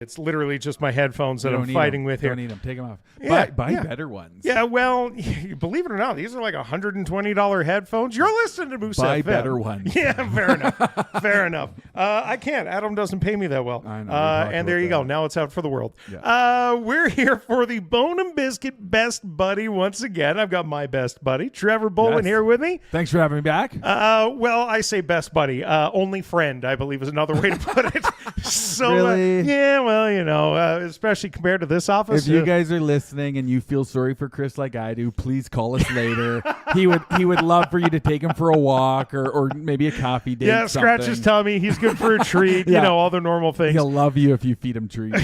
It's literally just my headphones that I'm fighting with here. Don't need them. Take them off. Yeah, buy better ones. Yeah, well, believe it or not, these are like $120 headphones. You're listening to Moose Buy FM. better ones. Yeah, fair enough. Fair enough. I can't. Adam doesn't pay me that well. I know. And there you go. Now it's out for the world. Yeah. We're here for the Bone and Biscuit Best Buddy once again. I've got my best buddy, Trevor Bowen, here with me. Thanks for having me back. Well, I say best buddy. Only friend, I believe, is another way to put it. So, Really? yeah, well, you know, especially compared to this office. If you guys are listening and you feel sorry for Chris like I do, please call us later. He would love for you to take him for a walk or maybe a coffee date. Yeah, scratch his tummy. He's good for a treat. Yeah. You know, all the normal things. He'll love you if you feed him treats.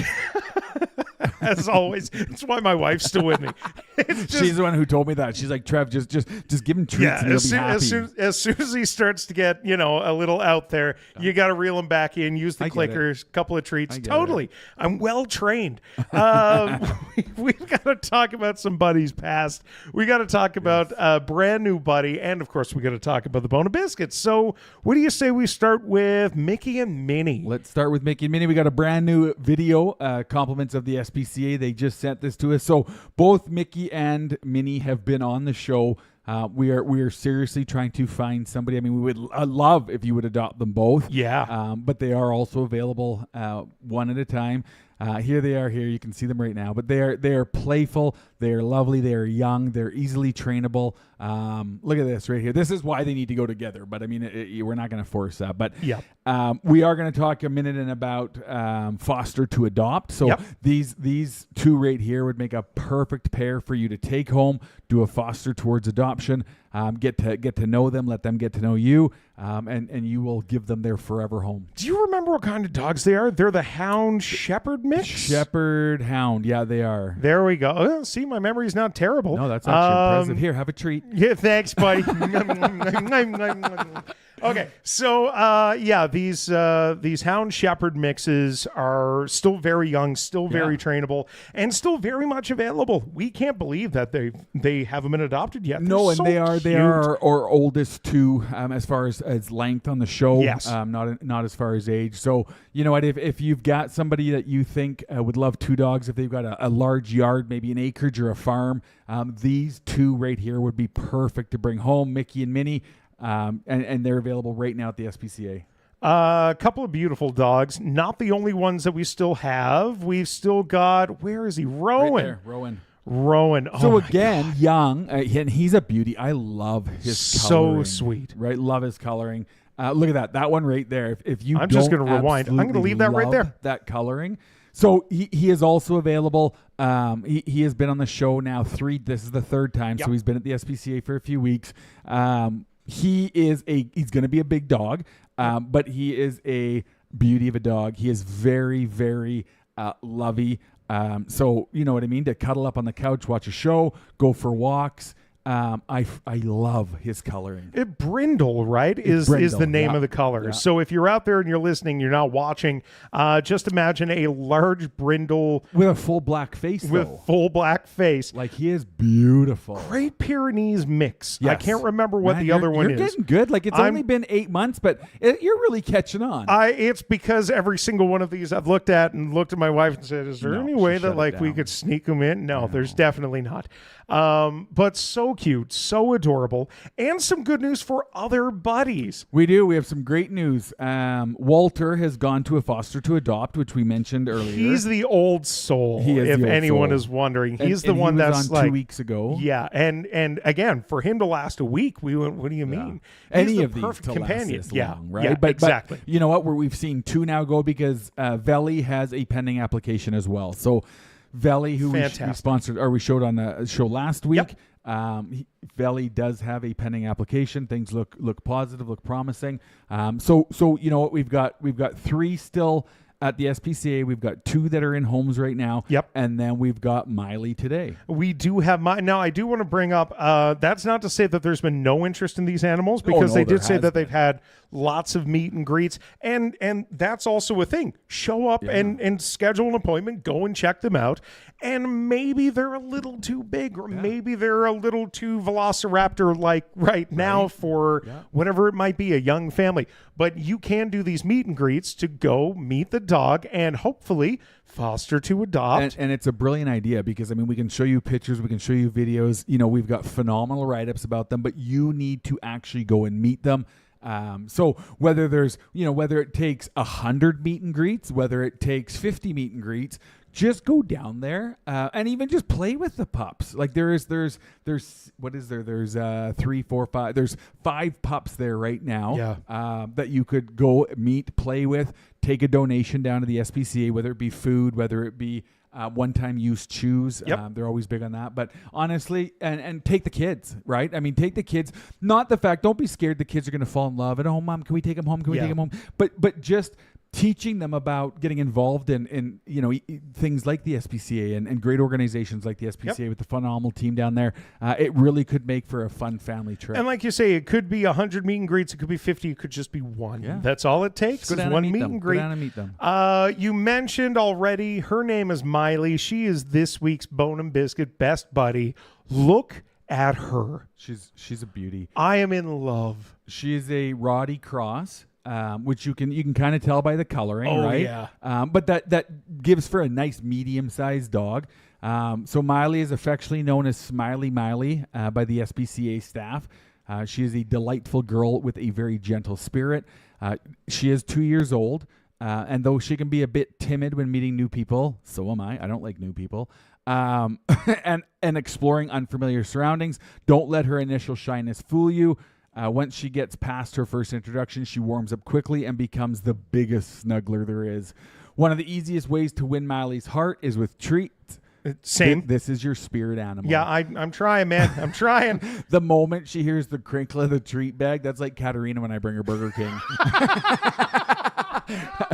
As always. That's why my wife's still with me. She's the one who told me that. She's like, Trev, just give him treats and he'll be happy. As soon as he starts to get, you know, a little out there, you got to reel him back in, use the clickers, couple of treats. Totally. I'm well trained. We've got to talk about some buddies past. We got to talk about a brand new buddy. And, of course, we got to talk about the Bone of Biscuits. So what do you say we start with Mickey and Minnie? Let's start with Mickey and Minnie. We got a brand new video, compliments of the SPCA. They just sent this to us. So both Mickey and Minnie have been on the show. We are seriously trying to find somebody. I mean, we would love if you would adopt them both. Yeah. But they are also available one at a time. Here they are. Here you can see them right now. But they are playful. They are lovely. They are young. They're easily trainable. Look at this right here. This is why they need to go together. But I mean, we're not going to force that. But we are going to talk a minute and about foster to adopt. So these two right here would make a perfect pair for you to take home, do a foster towards adoption, get to know them, let them get to know you, and you will give them their forever home. Do you remember what kind of dogs they are? They're the Hound Shepherd mix? Shepherd Hound. Yeah, they are. There we go. Oh, see, my memory's not terrible. No, that's actually impressive. Here, have a treat. Yeah, thanks, buddy. Okay, so these Hound Shepherd mixes are still very young, still very trainable, and still very much available. We can't believe that they haven't been adopted yet. No, and they are our oldest two as far as length on the show. Yes. Not as far as age. So you know what? If you've got somebody that you think would love two dogs, if they've got a large yard, maybe an acreage or a farm, these two right here would be perfect to bring home. Mickey and Minnie. And they're available right now at the SPCA. A couple of beautiful dogs. Not the only ones that we still have. We've still got, where is he? Rowan. Right there, Rowan. Oh, so again, young, and he's a beauty. I love his coloring. So sweet. Right? Love his coloring. Look at that one right there. If you I'm just going to rewind. I'm going to leave that right there. That coloring. So he is also available. He has been on the show now this is the third time. So he's been at the SPCA for a few weeks. He's going to be a big dog, but he is a beauty of a dog. He is very, very lovey. So you know what I mean? To cuddle up on the couch, watch a show, go for walks. I love his coloring. Brindle, right, is the name of the color. Yeah. So if you're out there and you're listening, you're not watching, just imagine a large brindle. With a full black face, full black face. Like, he is beautiful. Great Pyrenees mix. Yes. I can't remember what the other one is. You're getting good. Like, it's only been 8 months, but you're really catching on. It's because every single one of these I've looked at my wife and said, is there any way that we could sneak them in? No, there's definitely not. But so cute, so adorable, and some good news for other buddies. We do. We have some great news. Walter has gone to a foster to adopt, which we mentioned earlier. He's the old soul. He is if the old anyone soul. is wondering. He's the and one he was that's on 2 weeks ago. Yeah, and again, for him to last a week, we went, what do you mean? Any the of these perfect to companion. last this long, right? Yeah, but exactly. But you know what? We've seen two now go because Veli has a pending application as well. So Veli, who we sponsored or we showed on the show last week. Veli does have a pending application. Things look positive, look promising. So you know what? We've got three still at the SPCA. We've got two that are in homes right now. Yep. And then we've got Miley today. We do have now I do want to bring up, that's not to say that there's been no interest in these animals, because they did say that they've had lots of meet and greets. And that's also a thing. Show up and schedule an appointment, go and check them out. And maybe they're a little too big, or maybe they're a little too velociraptor-like right now for whatever it might be, a young family. But you can do these meet and greets to go meet the dog and hopefully foster to adopt. And it's a brilliant idea because, I mean, we can show you pictures, we can show you videos. You know, we've got phenomenal write-ups about them, but you need to actually go and meet them. So whether there's, whether it takes 100 meet and greets, whether it takes 50 meet and greets, just go down there and even just play with the pups. Like there's what is there? There's 3, 4, 5. There's 5 pups there right now that you could go meet, play with, take a donation down to the SPCA, whether it be food, whether it be one-time use chews. They're always big on that. But honestly, and take the kids, right? I mean, take the kids. Not the fact, don't be scared the kids are going to fall in love. And, oh, Mom, can we take them home? Can we take them home? But just teaching them about getting involved in things like the SPCA and great organizations like the SPCA with the phenomenal team down there. It really could make for a fun family trip. And like you say, it could be 100 meet and greets. It could be 50. It could just be one. Yeah. That's all it takes is one meet and greet. Go down and meet them. You mentioned already, her name is Miley. She is this week's Bone and Biscuit best buddy. Look at her. She's a beauty. I am in love. She is a Roddy Cross. Which you can kind of tell by the coloring, right? Yeah. But that gives for a nice medium-sized dog. So Miley is affectionately known as Smiley Miley by the SPCA staff. She is a delightful girl with a very gentle spirit. She is 2 years old, and though she can be a bit timid when meeting new people, so am I. I don't like new people. And exploring unfamiliar surroundings. Don't let her initial shyness fool you. Once she gets past her first introduction, she warms up quickly and becomes the biggest snuggler there is. One of the easiest ways to win Miley's heart is with treats. Same. This is your spirit animal. Yeah, I'm trying, man. I'm trying. The moment she hears the crinkle of the treat bag, that's like Katerina when I bring her Burger King.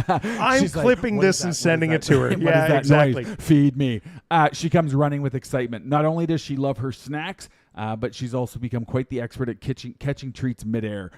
I'm clipping this and sending it to her. Yeah, exactly. Noise? Feed me. She comes running with excitement. Not only does she love her snacks, but she's also become quite the expert at catching treats midair,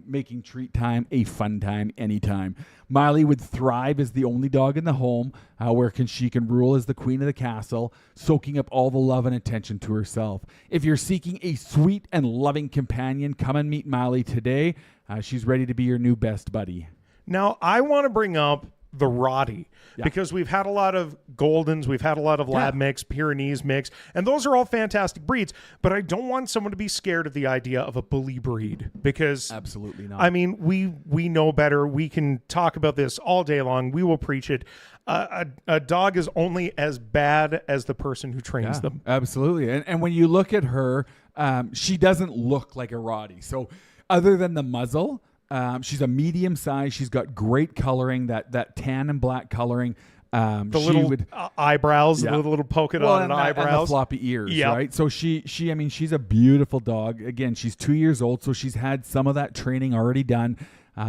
making treat time a fun time anytime. Miley would thrive as the only dog in the home, where she can rule as the queen of the castle, soaking up all the love and attention to herself. If you're seeking a sweet and loving companion, come and meet Miley today. She's ready to be your new best buddy. Now, I want to bring up the Roddy because we've had a lot of Goldens, we've had a lot of Lab mix, Pyrenees mix, and those are all fantastic breeds, but I don't want someone to be scared of the idea of a bully breed because absolutely not. I mean, we know better. We can talk about this all day long. We will preach it. A dog is only as bad as the person who trains them. Absolutely. And when you look at her, she doesn't look like a Roddy. So other than the muzzle, she's a medium size. She's got great coloring, that tan and black coloring. The little eyebrows, the little polka dot eyebrows, and the floppy ears, right? So I mean, she's a beautiful dog. Again, she's 2 years old, so she's had some of that training already done.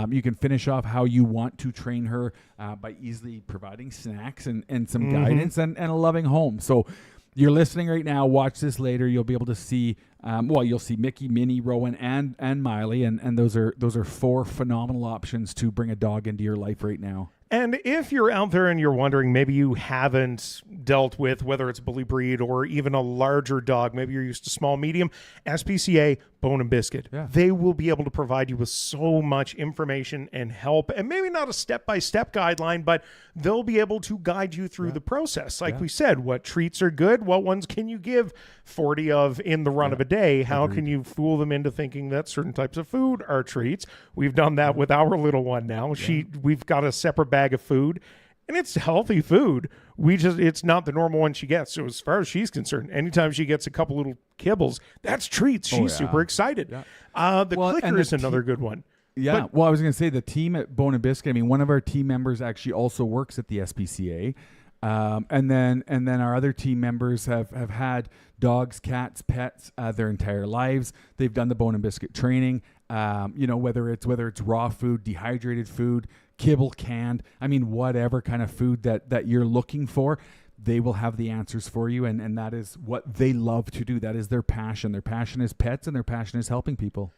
You can finish off how you want to train her by easily providing snacks and some guidance and a loving home. So you're listening right now. Watch this later. You'll be able to see. You'll see Mickey, Minnie, Rowan, and Miley, and those are 4 phenomenal options to bring a dog into your life right now. And if you're out there and you're wondering, maybe you haven't dealt with whether it's a bully breed or even a larger dog, maybe you're used to small, medium, SPCA, Bone and Biscuit. Yeah. They will be able to provide you with so much information and help, and maybe not a step-by-step guideline, but they'll be able to guide you through the process. Like we said, what treats are good? What ones can you give 40 of in the run of a day? How can you fool them into thinking that certain types of food are treats? We've done that with our little one now. We've got a separate bag of food, and it's healthy food. It's not the normal one she gets. So as far as she's concerned, anytime she gets a couple little kibbles, that's treats. She's super excited. The clicker is another good one. Yeah. Well, I was going to say the team at Bone and Biscuit, I mean, one of our team members actually also works at the SPCA. And then our other team members have had dogs, cats, pets their entire lives. They've done the Bone and Biscuit training. Whether it's raw food, dehydrated food, kibble, canned, I mean, whatever kind of food that you're looking for, they will have the answers for you. And that is what they love to do. That is their passion. Their passion is pets, and their passion is helping people.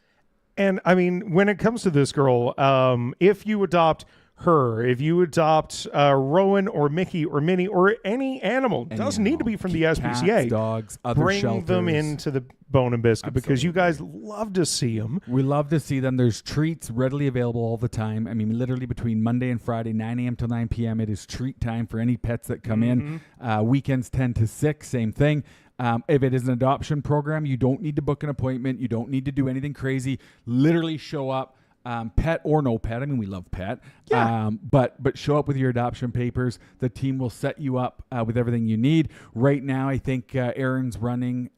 And I mean, when it comes to this girl, if you adopt her, if you adopt Rowan or Mickey or Minnie or any animal, doesn't need to be from the SPCA. Cats, dogs, other Bring shelters. them into the Bone and Biscuit because you guys love to see them. We love to see them. There's treats readily available all the time. I mean, literally between Monday and Friday, 9 a.m. till 9 p.m., it is treat time for any pets that come in. Weekends 10 to 6, same thing. If it is an adoption program, you don't need to book an appointment. You don't need to do anything crazy. Literally show up, pet or no pet. I mean, we love pet. Yeah. But show up with your adoption papers. The team will set you up with everything you need. Right now, I think Aaron's running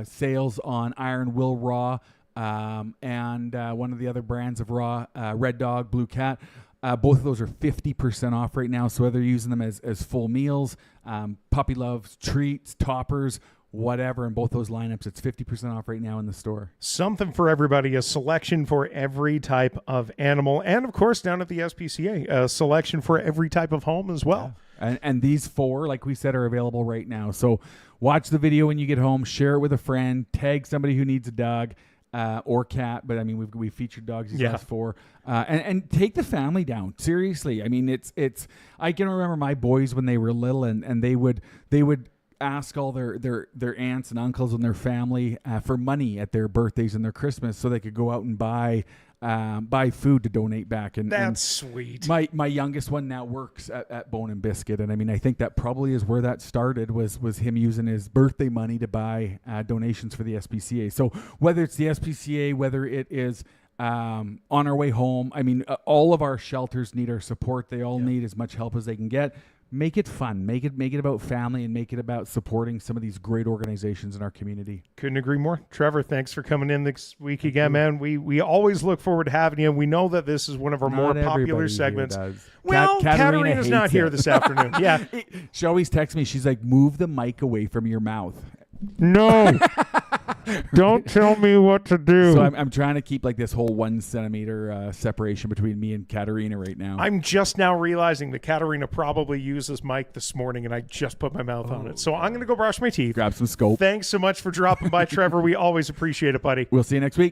sales on Iron Will Raw and one of the other brands of Raw, Red Dog, Blue Cat. Both of those are 50% off right now. So whether you're using them as full meals, puppy loves, treats, toppers, whatever, in both those lineups, it's 50% off right now in the store. Something for everybody, a selection for every type of animal. And, of course, down at the SPCA, a selection for every type of home as well. Yeah. And these 4, like we said, are available right now. So watch the video when you get home, share it with a friend, tag somebody who needs a dog. Or cat, but I mean we've featured dogs these last 4, and take the family down. Seriously, I mean it's. I can remember my boys when they were little, and they would ask all their aunts and uncles and their family for money at their birthdays and their Christmas, so they could go out and buy food to donate back. And that's sweet. My youngest one now works at Bone and Biscuit, and I mean I think that probably is where that started was him using his birthday money to buy donations for the SPCA. So whether it's the SPCA, whether it is on our way home, I mean all of our shelters need our support. They all need as much help as they can get. Make it fun. Make it about family and make it about supporting some of these great organizations in our community. Couldn't agree more. Trevor, thanks for coming in this week again, man. We always look forward to having you. We know that this is one of our more popular segments. Well, Katarina's not here this afternoon. Yeah. She always texts me. She's like, move the mic away from your mouth. No. Don't tell me what to do. So I'm trying to keep like this whole 1 centimeter separation between me and Katarina right now. I'm just now realizing that Katarina probably used this mic this morning and I just put my mouth on it. So I'm going to go brush my teeth. Grab some scope. Thanks so much for dropping by, Trevor. We always appreciate it, buddy. We'll see you next week.